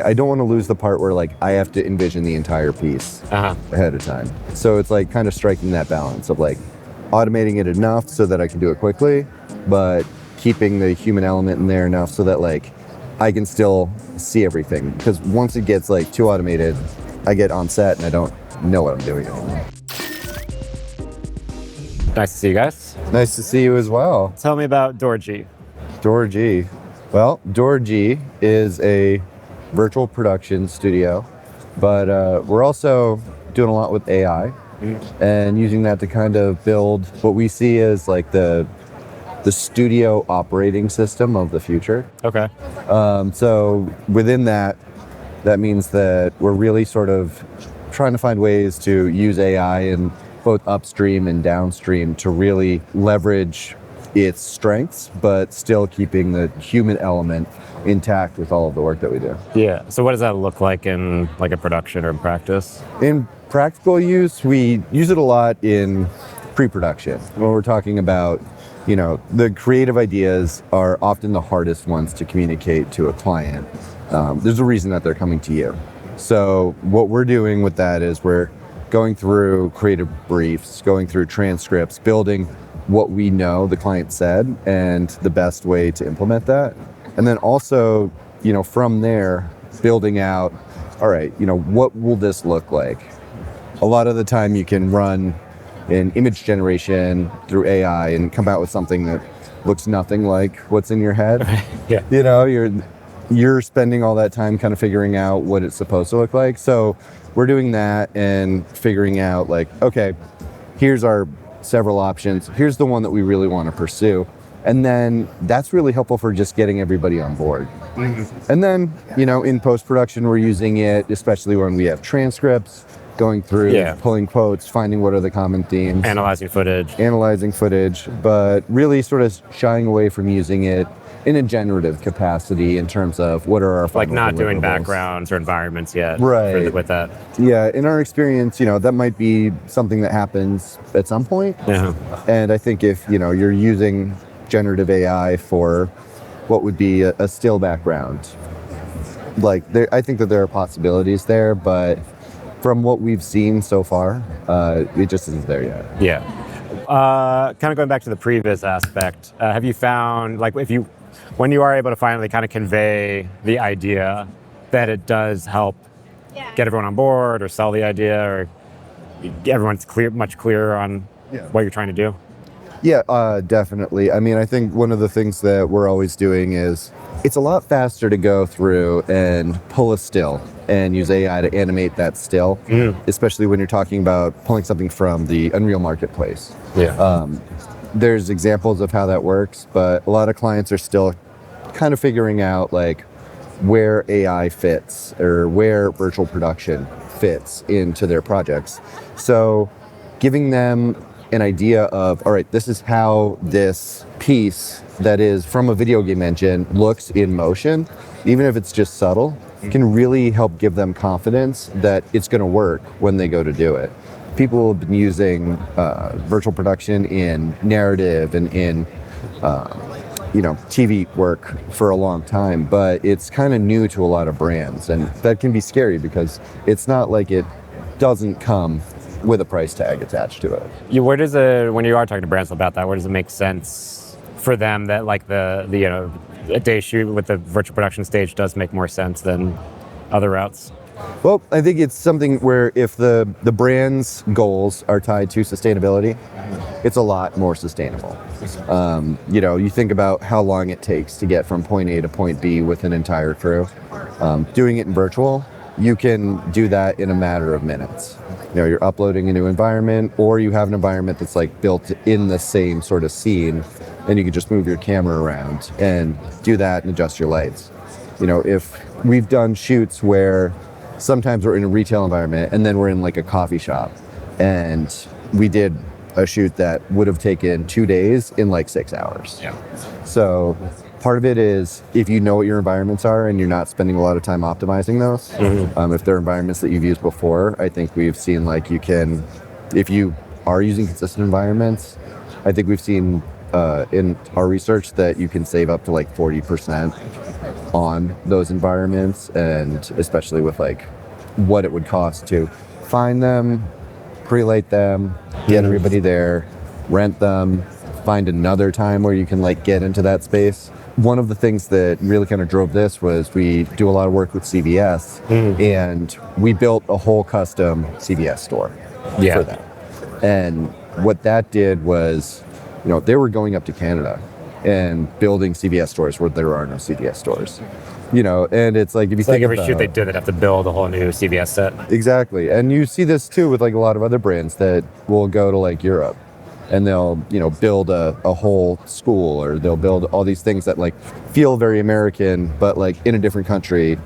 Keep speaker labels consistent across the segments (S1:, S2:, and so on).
S1: I don't want to lose the part where like I have to envision the entire piece ahead of time. So it's like kind of striking that balance of like automating it enough so that I can do it quickly, but keeping the human element in there enough so that like I can still see everything. Because once it gets like too automated, I get on set and I don't know what I'm doing anymore.
S2: Nice to see you guys.
S1: Nice to see you as well.
S2: Tell me about DoorG.
S1: DoorG. Well, DoorG is a virtual production studio, but we're also doing a lot with AI and using that to kind of build what we see as like the studio operating system of the future.
S2: Okay.
S1: So within that means that we're really sort of trying to find ways to use AI in both upstream and downstream to really leverage its strengths, but still keeping the human element intact with all of the work that we do.
S2: Yeah. So what does that look like in like a production or in practice?
S1: In practical use, we use it a lot in pre-production. When we're talking about, you know, the creative ideas are often the hardest ones to communicate to a client. There's a reason that they're coming to you. So what we're doing with that is we're going through creative briefs, going through transcripts, building what we know the client said and the best way to implement that. And then also, you know, from there, building out, all right, you know, what will this look like? A lot of the time you can run an image generation through AI and come out with something that looks nothing like what's in your head.
S2: Yeah.
S1: You know, you're spending all that time kind of figuring out what it's supposed to look like. So we're doing that and figuring out like, okay, here's our several options. Here's the one that we really want to pursue. And then that's really helpful for just getting everybody on board. Mm-hmm. And then, you know, in post-production, we're using it, especially when we have transcripts, going through, pulling quotes, finding what are the common themes.
S2: Analyzing footage,
S1: but really sort of shying away from using it in a generative capacity in terms of what are our final
S2: like not doing
S1: deliverables.
S2: Backgrounds or environments yet.
S1: Right.
S2: With that.
S1: Yeah, in our experience, you know, that might be something that happens at some point.
S2: Yeah.
S1: And I think if, you know, you're using generative AI for what would be a still background, like I think that there are possibilities there, but from what we've seen so far, it just isn't there yet.
S2: Yeah. Kind of going back to the previous aspect, have you found, like, when you are able to finally kind of convey the idea, that it does help get everyone on board or sell the idea, or everyone's much clearer on what you're trying to do?
S1: Yeah, definitely. I mean, I think one of the things that we're always doing is it's a lot faster to go through and pull a still and use AI to animate that still, especially when you're talking about pulling something from the Unreal Marketplace.
S2: Yeah.
S1: There's examples of how that works, but a lot of clients are still kind of figuring out like where AI fits or where virtual production fits into their projects. So giving them an idea of, all right, this is how this piece that is from a video game engine looks in motion, even if it's just subtle, can really help give them confidence that it's going to work when they go to do it. People have been using virtual production in narrative and in TV work for a long time, but it's kind of new to a lot of brands, and that can be scary because it's not like it doesn't come with a price tag attached to it.
S2: Where does when you are talking to brands about that, where does it make sense for them that like a day shoot with the virtual production stage does make more sense than other routes?
S1: Well, I think it's something where if the brand's goals are tied to sustainability, it's a lot more sustainable. You think about how long it takes to get from point A to point B with an entire crew. Doing it in virtual, you can do that in a matter of minutes. You're uploading a new environment, or you have an environment that's like built in the same sort of scene, and you can just move your camera around and do that and adjust your lights. If we've done shoots where sometimes we're in a retail environment and then we're in like a coffee shop, and we did a shoot that would have taken 2 days in like 6 hours.
S2: Yeah.
S1: So part of it is if you know what your environments are and you're not spending a lot of time optimizing those, if they're environments that you've used before, I think we've seen like you can, if you are using consistent environments, I think we've seen in our research that you can save up to like 40% on those environments, and especially with like what it would cost to find them, prelate them, get everybody there, rent them, find another time where you can like get into that space. One of the things that really kind of drove this was we do a lot of work with CVS, and we built a whole custom CVS store for them. And what that did was, they were going up to Canada and building CVS stores where there are no CVS stores. And it's like, if you think
S2: every shoot they do, they'd have to build a whole new CVS set.
S1: Exactly. And you see this too with like a lot of other brands that will go to like Europe, and they'll, build a whole school, or they'll build all these things that like feel very American, but like in a different country,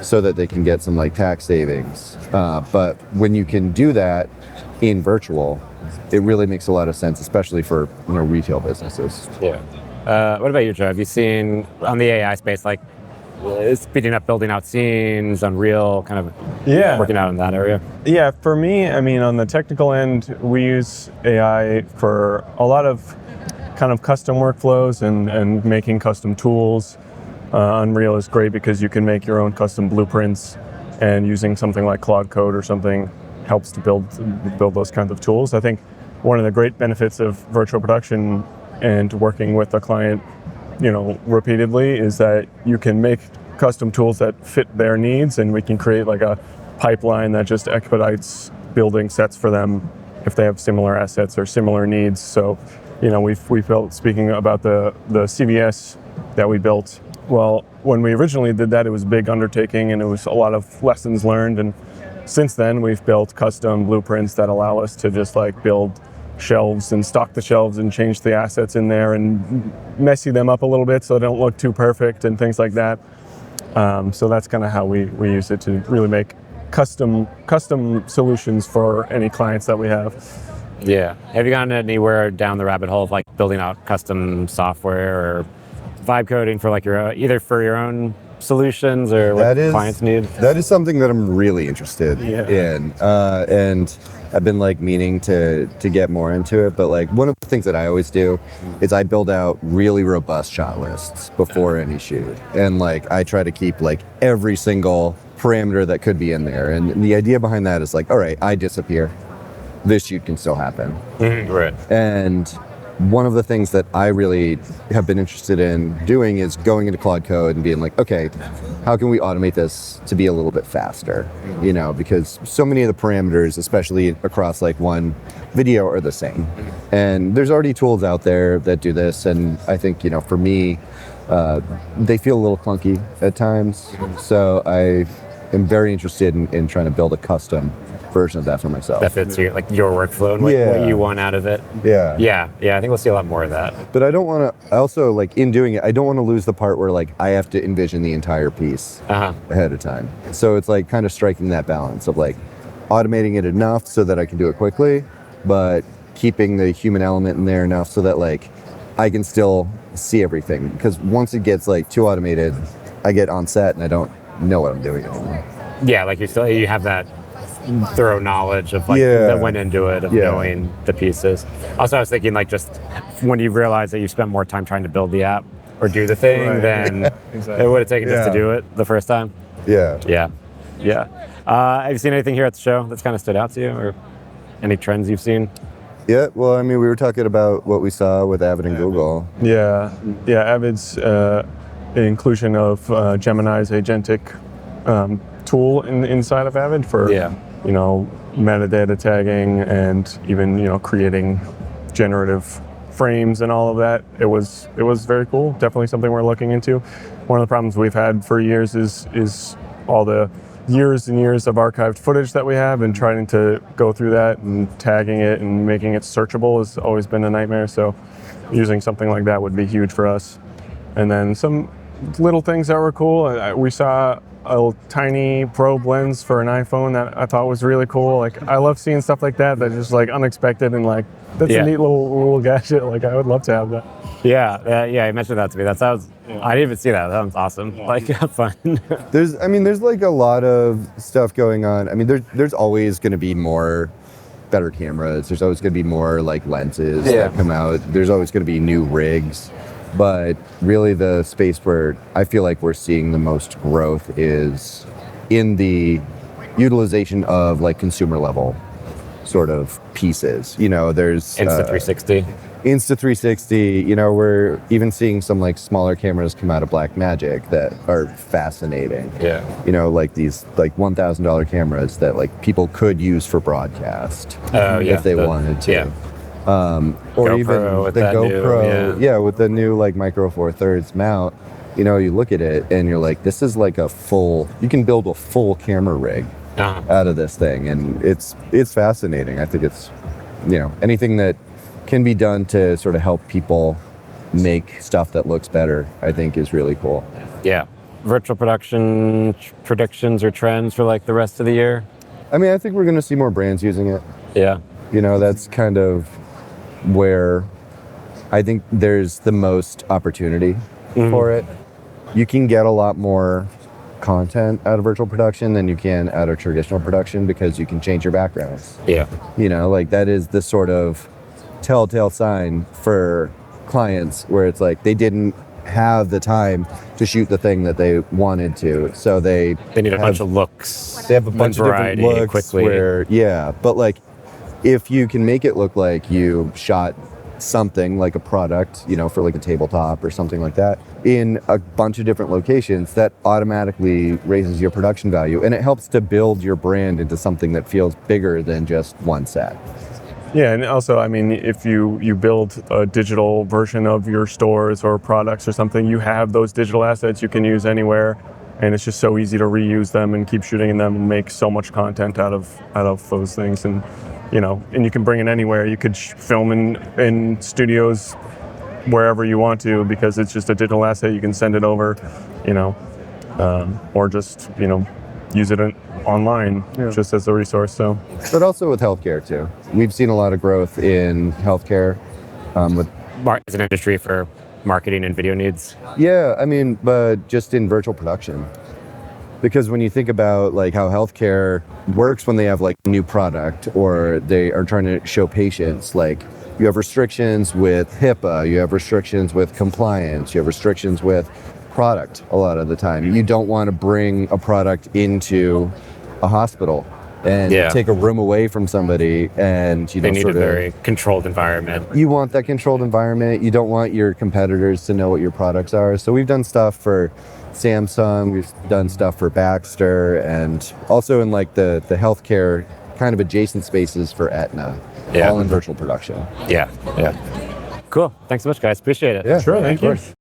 S1: so that they can get some like tax savings. But when you can do that in virtual, it really makes a lot of sense, especially for retail businesses.
S2: Yeah. What about you, Joe? Have you seen on the AI space, like speeding up, building out scenes, Unreal, kind of working out in that area?
S3: Yeah, for me, I mean, on the technical end, we use AI for a lot of kind of custom workflows and making custom tools. Unreal is great because you can make your own custom blueprints, and using something like Claude Code or something helps to build those kinds of tools. I think one of the great benefits of virtual production and working with a client, repeatedly, is that you can make custom tools that fit their needs, and we can create like a pipeline that just expedites building sets for them if they have similar assets or similar needs. So, we've built, speaking about the CVS that we built, well, when we originally did that, it was a big undertaking and it was a lot of lessons learned. And since then, we've built custom blueprints that allow us to just like build shelves and stock the shelves and change the assets in there and messy them up a little bit so they don't look too perfect and things like that. So that's kind of how we use it to really make custom solutions for any clients that we have.
S2: Yeah. Have you gotten anywhere down the rabbit hole of like building out custom software or vibe coding for like either for your own solutions or what clients need?
S1: That is something that I'm really interested in, and I've been like meaning to get more into it. But like one of the things that I always do is I build out really robust shot lists before any shoot, and like I try to keep like every single parameter that could be in there. And the idea behind that is like, all right, I disappear, this shoot can still happen.
S2: Right.
S1: And one of the things that I really have been interested in doing is going into Claude Code and being like, okay, how can we automate this to be a little bit faster? Because so many of the parameters, especially across like one video, are the same. And there's already tools out there that do this. And I think, for me, they feel a little clunky at times. So I am very interested in trying to build a custom version of that for myself.
S2: That fits your workflow and what you want out of it.
S1: Yeah.
S2: Yeah. I think we'll see a lot more of that.
S1: But I don't want to, also like in doing it, I don't want to lose the part where like I have to envision the entire piece ahead of time. So it's like kind of striking that balance of like automating it enough so that I can do it quickly, but keeping the human element in there enough so that like I can still see everything. Because once it gets like too automated, I get on set and I don't know what I'm doing anymore.
S2: Yeah, like you have that thorough knowledge of like that went into it, of knowing the pieces. Also, I was thinking like just when you realize that you spent more time trying to build the app or do the thing than it would have taken just to do it the first time. Yeah. Have you seen anything here at the show that's kind of stood out to you, or any trends you've seen?
S1: Yeah, well, I mean, we were talking about what we saw with Avid and Google.
S3: Yeah, Avid's inclusion of Gemini's Agentic tool inside of Avid for metadata tagging and even creating generative frames and all of that. It was very cool. Definitely something we're looking into. One of the problems we've had for years is all the years and years of archived footage that we have, and trying to go through that and tagging it and making it searchable has always been a nightmare. So using something like that would be huge for us. And then some little things that were cool. We saw a tiny probe lens for an iPhone that I thought was really cool. Like, I love seeing stuff like that just like unexpected, and like that's a neat little gadget. Like, I would love to have that.
S2: Yeah, you mentioned that to me. That sounds, I didn't even see that. That sounds awesome. Like, fun.
S1: There's like a lot of stuff going on. I mean, there's always going to be more better cameras. There's always going to be more like lenses that come out. There's always going to be new rigs. But really the space where I feel like we're seeing the most growth is in the utilization of like consumer level sort of pieces. There's
S2: Insta360.
S1: Insta360, we're even seeing some like smaller cameras come out of Blackmagic that are fascinating.
S2: Yeah.
S1: Like these like $1,000 cameras that like people could use for broadcast if they wanted to.
S2: Yeah.
S1: Or
S2: GoPro
S1: even
S2: with
S1: the
S2: that
S1: GoPro,
S2: new,
S1: with the new like Micro Four Thirds mount. You look at it and you're like, this is like you can build a full camera rig out of this thing, and it's fascinating. I think it's anything that can be done to sort of help people make stuff that looks better, I think is really cool.
S2: Yeah. Virtual production predictions or trends for like the rest of the year?
S1: I mean, I think we're going to see more brands using it.
S2: Yeah.
S1: That's kind of where I think there's the most opportunity for it. You can get a lot more content out of virtual production than you can out of traditional production because you can change your backgrounds.
S2: Yeah.
S1: Like that is the sort of telltale sign for clients where it's like they didn't have the time to shoot the thing that they wanted to, so they
S2: need a bunch of looks.
S1: They have a bunch of different looks
S2: quickly.
S1: But like if you can make it look like you shot something like a product, for like a tabletop or something like that in a bunch of different locations, that automatically raises your production value, and it helps to build your brand into something that feels bigger than just one set.
S3: Yeah, and also, I mean, if you build a digital version of your stores or products or something, you have those digital assets you can use anywhere, and it's just so easy to reuse them and keep shooting them and make so much content out of those things. And and you can bring it anywhere. You could film in studios wherever you want to because it's just a digital asset. You can send it over, or just use it online just as a resource. So,
S1: but also with healthcare too, we've seen a lot of growth in healthcare with
S2: as an industry for marketing and video needs.
S1: Yeah, I mean, but just in virtual production. Because when you think about like how healthcare works when they have like a new product or they are trying to show patients, like you have restrictions with HIPAA, you have restrictions with compliance, you have restrictions with product a lot of the time. You don't want to bring a product into a hospital and take a room away from somebody, and
S2: they need a very controlled environment.
S1: You want that controlled environment. You don't want your competitors to know what your products are. So we've done stuff for Samsung, we've done stuff for Baxter, and also in like the healthcare kind of adjacent spaces for Aetna, all in virtual production.
S2: Yeah. Cool. Thanks so much, guys. Appreciate it.
S1: Yeah,
S3: sure. Thank you.